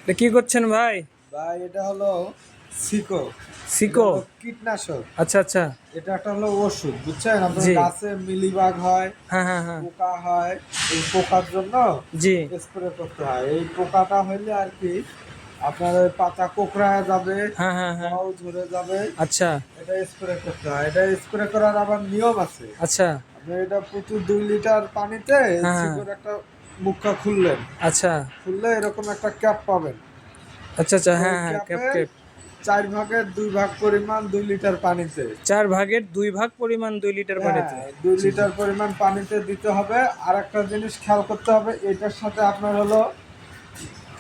এটা কি করছেন ভাই? ভাই এটা হলো সিকো। সিকো? কীটনাশক। আচ্ছা আচ্ছা। এটা একটা হলো ওষুধ, বুঝছেন? আপনার জি। গাছে মিলিবাগ হয়, হ্যাঁ হ্যাঁ হ্যাঁ। পোকা হয়, এই পোকার জন্য জি। স্প্রে করতে হয়। এই পোকাটা হইলে আর কি আপনার ওই পাতা কোঁকড়ায় যাবে, হ্যাঁ হ্যাঁ হ্যাঁ। ফল ঝরে যাবে, আচ্ছা এটা স্প্রে করতে হয়। এটা স্প্রে করার আবার নিয়ম আছে। আচ্ছা। আপনি এটা প্রতি 2 লিটার পানিতে হ্যাঁ হ্যাঁ। সিকোর একটা মুখটা খুললেন, আচ্ছা খুললে এরকম একটা ক্যাপ পাবেন। আচ্ছা আচ্ছা। ওই হ্যাঁ হ্যাঁ, ক্যাপ ক্যাপে ক্যাপ। 4 ভাগের 2 ভাগ পরিমাণ 2 লিটার পানিতে, 4 ভাগের 2 ভাগ পরিমাণ 2 লিটার হ্যাঁ, পানিতে। 2 জি জি। লিটার পরিমাণ পানিতে দিতে হবে। আর একটা জিনিস খেয়াল করতে হবে, এটার সাথে আপনার হলো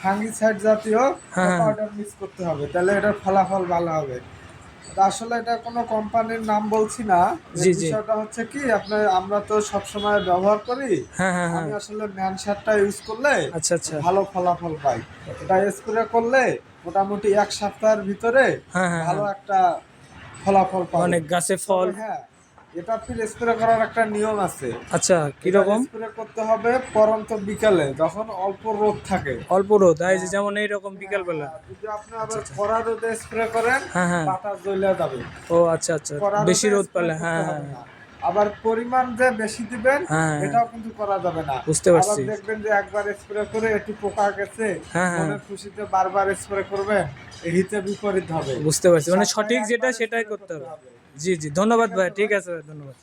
ফাঙ্গিসাইড জাতীয় হ্যাঁ হ্যাঁ পাউডার মিক্স করতে হবে, তাহলে এটার ফলাফল ভালো হবে। তা আসলে এটা কোনো কোম্পানির নাম বলছি না। এর জি জি। বিষয়টা হচ্ছে কি, আপনার আমরা তো সবসময় ব্যবহার করি। হ্যাঁ হ্যাঁ আমি হ্যাঁ। আসলে ম্যান সারটা ইউজ করলে আচ্ছা আচ্ছা। ভালো ফলাফল পাই। এটা স্প্রে করলে মোটামুটি 1 সপ্তাহের ভিতরে হ্যাঁ হ্যাঁ ভালো হ্যাঁ। একটা ফলাফল পাবেন। অনেক গাছে ফল। তবে হ্যাঁ, এটা ফির স্প্রে করার একটা নিয়ম আছে। আচ্ছা, এটা কিরকম? স্প্রে করতে হবে পরন্ত বিকালে, যখন অল্প রোদ থাকে। অল্প রোদ, এই যে হ্যাঁ, যেমন এইরকম হ্যাঁ, বিকালবেলা। হ্যাঁ। যদি আপনি আচ্ছা আবার আচ্ছা। কড়া রোদে স্প্রে করেন, হ্যাঁ হ্যাঁ। পাতা জ্বলে যাবে। ও আচ্ছা আচ্ছা। কড়া বেশি রোদে রোদ স্প্রে পেলে, করতে হ্যাঁ হ্যাঁ হবে হ্যাঁ। না। আবার পরিমাণ যে বেশি দিবেন, হ্যাঁ হ্যাঁ হ্যাঁ। এটাও কিন্তু করা যাবে না। বুঝতে আবার পারছি। দেখবেন যে একবার স্প্রে করে একটু পোকা গেছে, হ্যাঁ হ্যাঁ। মনের খুশিতে বারবার স্প্রে করবেন, হিতে বিপরীত হবে। বুঝতে পারছি, মানে সপ্তাহে সঠিক যেটা একবার সেটাই স্প্রে করতে করতে হবে। হবে। জি জি, ঠিক ধন্যবাদ ভাই, আছে ঠিক ভাই। আছে ভাই, ধন্যবাদ।